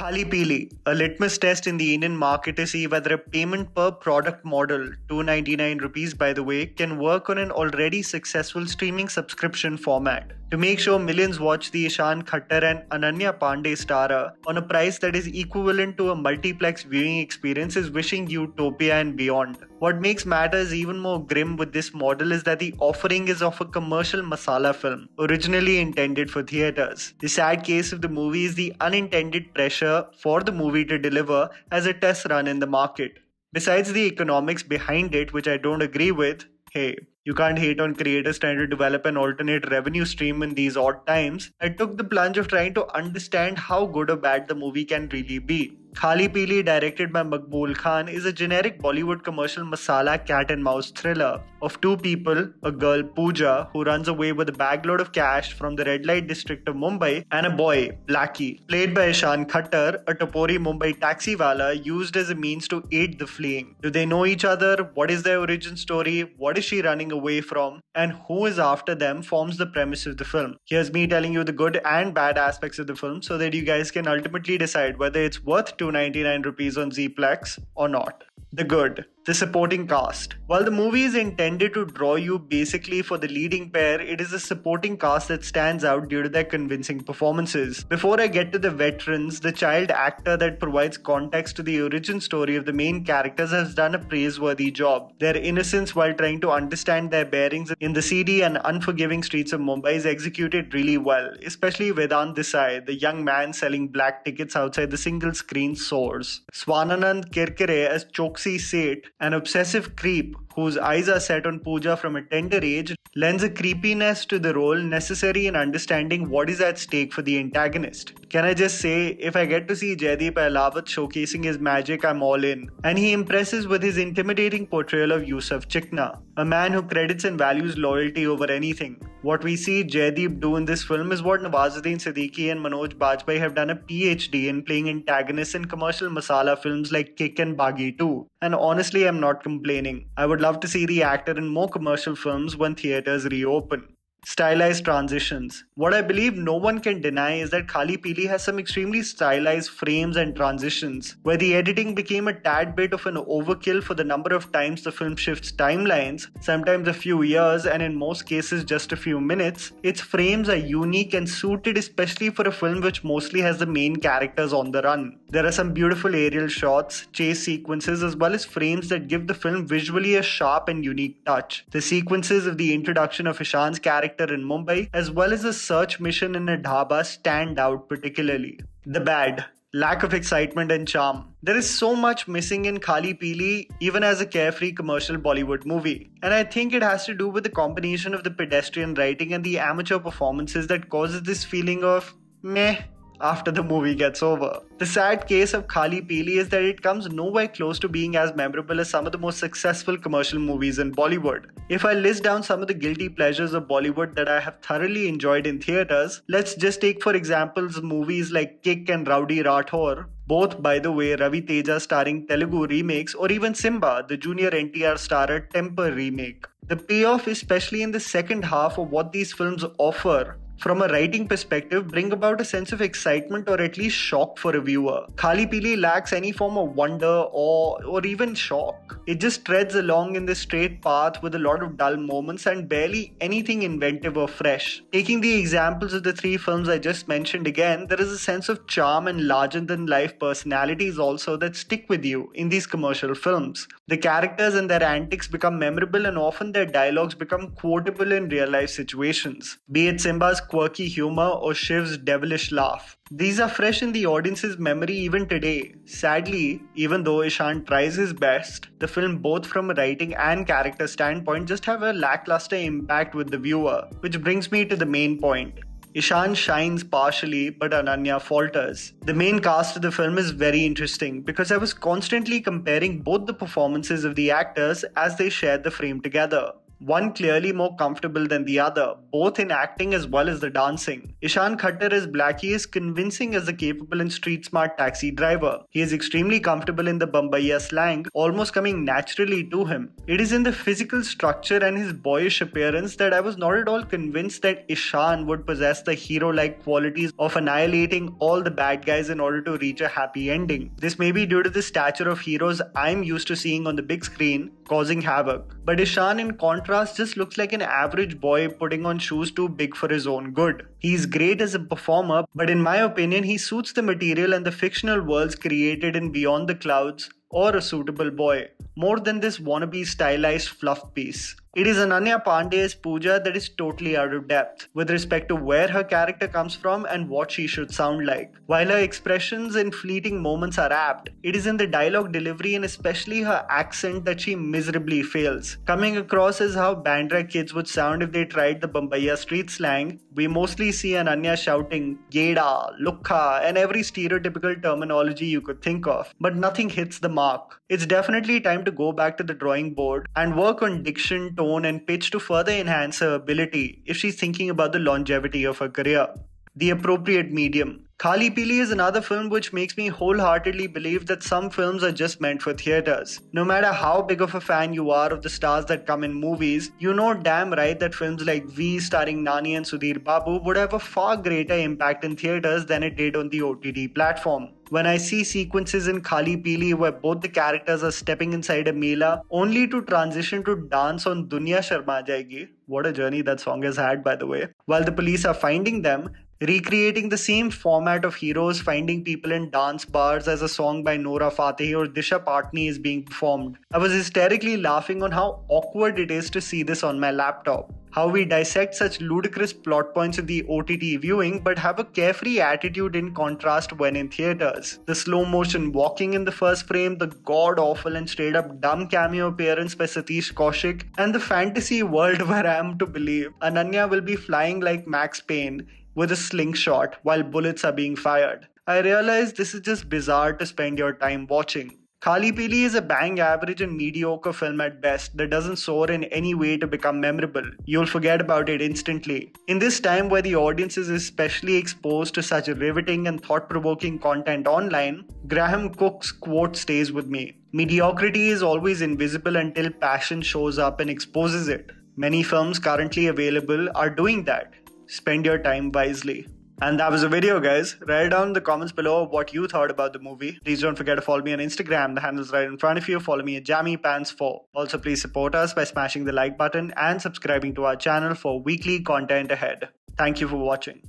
Khali Pili, a litmus test in the Indian market to see whether a payment per product model, 299 rupees by the way, can work on an already successful streaming subscription format. To make sure millions watch the Ishaan Khattar and Ananya Pandey starrer on a price that is equivalent to a multiplex viewing experience is wishing utopia and beyond. What makes matters even more grim with this model is that the offering is of a commercial masala film, originally intended for theatres. The sad case of the movie is the unintended pressure for the movie to deliver as a test run in the market. Besides the economics behind it, which I don't agree with, hey, you can't hate on creators trying to develop an alternate revenue stream in these odd times. I took the plunge of trying to understand how good or bad the movie can really be. Khali Pili, directed by Maqbool Khan, is a generic Bollywood commercial masala cat and mouse thriller of two people, a girl Pooja, who runs away with a bagload of cash from the red light district of Mumbai, and a boy, Blackie, played by Ishaan Khattar, a Topori Mumbai taxiwala used as a means to aid the fleeing. Do they know each other? What is their origin story? What is she running away from? And who is after them forms the premise of the film. Here's me telling you the good and bad aspects of the film so that you guys can ultimately decide whether it's worth 299 rupees on Zplex or not. The good. The supporting cast. While the movie is intended to draw you basically for the leading pair, it is a supporting cast that stands out due to their convincing performances. Before I get to the veterans, the child actor that provides context to the origin story of the main characters has done a praiseworthy job. Their innocence while trying to understand their bearings in the seedy and unforgiving streets of Mumbai is executed really well, especially Vedant Desai, the young man selling black tickets outside the single screen soars. Swananand Kirkire as Choksi Seth, an obsessive creep whose eyes are set on Pooja from a tender age, lends a creepiness to the role necessary in understanding what is at stake for the antagonist. Can I just say, if I get to see Jaideep Ahlawat showcasing his magic, I'm all in. And he impresses with his intimidating portrayal of Yusuf Chikna, a man who credits and values loyalty over anything. What we see Jaideep do in this film is what Nawazuddin Siddiqui and Manoj Bajpayee have done a PhD in, playing antagonists in commercial masala films like Kick and Baghi 2. And honestly, I'm not complaining. I would love to see the actor in more commercial films when theatres reopen. Stylized transitions. What I believe no one can deny is that Khali Pili has some extremely stylized frames and transitions, where the editing became a tad bit of an overkill for the number of times the film shifts timelines, sometimes a few years and in most cases just a few minutes. Its frames are unique and suited especially for a film which mostly has the main characters on the run. There are some beautiful aerial shots, chase sequences as well as frames that give the film visually a sharp and unique touch. The sequences of the introduction of Ishaan's character in Mumbai as well as a search mission in a dhaba stand out particularly. The bad. Lack of excitement and charm. There is so much missing in Khali Pili even as a carefree commercial Bollywood movie. And I think it has to do with the combination of the pedestrian writing and the amateur performances that causes this feeling of meh after the movie gets over. The sad case of Khali Pili is that it comes nowhere close to being as memorable as some of the most successful commercial movies in Bollywood. If I list down some of the guilty pleasures of Bollywood that I have thoroughly enjoyed in theatres, let's just take for examples movies like Kick and Rowdy Rathore, both by the way Ravi Teja starring Telugu remakes, or even Simba, the Junior NTR starrer Temper remake. The payoff, especially in the second half of what these films offer, from a writing perspective, bring about a sense of excitement or at least shock for a viewer. Khali Pili lacks any form of wonder, awe, or even shock. It just treads along in the straight path with a lot of dull moments and barely anything inventive or fresh. Taking the examples of the three films I just mentioned again, there is a sense of charm and larger-than-life personalities also that stick with you in these commercial films. The characters and their antics become memorable and often their dialogues become quotable in real-life situations. Be it Simba's quirky humor or Shiv's devilish laugh. These are fresh in the audience's memory even today. Sadly, even though Ishaan tries his best, the film both from a writing and character standpoint just have a lackluster impact with the viewer, which brings me to the main point. Ishaan shines partially, but Ananya falters. The main cast of the film is very interesting because I was constantly comparing both the performances of the actors as they shared the frame together. one clearly more comfortable than the other, both in acting as well as the dancing. Ishaan Khattar as Blackie is convincing as the capable and street-smart taxi driver. He is extremely comfortable in the Bombaya slang, almost coming naturally to him. It is in the physical structure and his boyish appearance that I was not at all convinced that Ishaan would possess the hero-like qualities of annihilating all the bad guys in order to reach a happy ending. This may be due to the stature of heroes I'm used to seeing on the big screen, causing havoc. But Ishaan, in contrast, just looks like an average boy putting on shoes too big for his own good. He's great as a performer, but in my opinion, he suits the material and the fictional worlds created in Beyond the Clouds or A Suitable Boy, more than this wannabe stylized fluff piece. It is Ananya Pandey's Pooja that is totally out of depth with respect to where her character comes from and what she should sound like. While her expressions in fleeting moments are apt, it is in the dialogue delivery and especially her accent that she miserably fails. Coming across as how Bandra kids would sound if they tried the Bombaya street slang, we mostly see Ananya shouting Geda, Lukha and every stereotypical terminology you could think of, but nothing hits the mark. It's definitely time to go back to the drawing board and work on diction, tone and pitch to further enhance her ability if she's thinking about the longevity of her career. The appropriate medium. Khali Pili is another film which makes me wholeheartedly believe that some films are just meant for theatres. No matter how big of a fan you are of the stars that come in movies, you know damn right that films like V starring Nani and Sudhir Babu would have a far greater impact in theatres than it did on the OTT platform. When I see sequences in Khali Pili where both the characters are stepping inside a mela only to transition to dance on Dunya Sharma Jayegi, what a journey that song has had by the way, while the police are finding them, recreating the same format of heroes finding people in dance bars as a song by Nora Fateh or Disha Patni is being performed. I was hysterically laughing on how awkward it is to see this on my laptop. How we dissect such ludicrous plot points in the OTT viewing but have a carefree attitude in contrast when in theatres. The slow motion walking in the first frame, the god awful and straight up dumb cameo appearance by Satish Kaushik, and the fantasy world where I am to believe Ananya will be flying like Max Payne with a slingshot while bullets are being fired. I realize this is just bizarre to spend your time watching. Khali Pili is a bang average and mediocre film at best that doesn't soar in any way to become memorable. You'll forget about it instantly. In this time where the audience is especially exposed to such riveting and thought-provoking content online, Graham Cook's quote stays with me. Mediocrity is always invisible until passion shows up and exposes it. Many films currently available are doing that. Spend your time wisely. And that was the video, guys. Write down in the comments below what you thought about the movie. Please don't forget to follow me on Instagram. The handle's right in front of you. Follow me at JammyPants4. Also, please support us by smashing the like button and subscribing to our channel for weekly content ahead. Thank you for watching.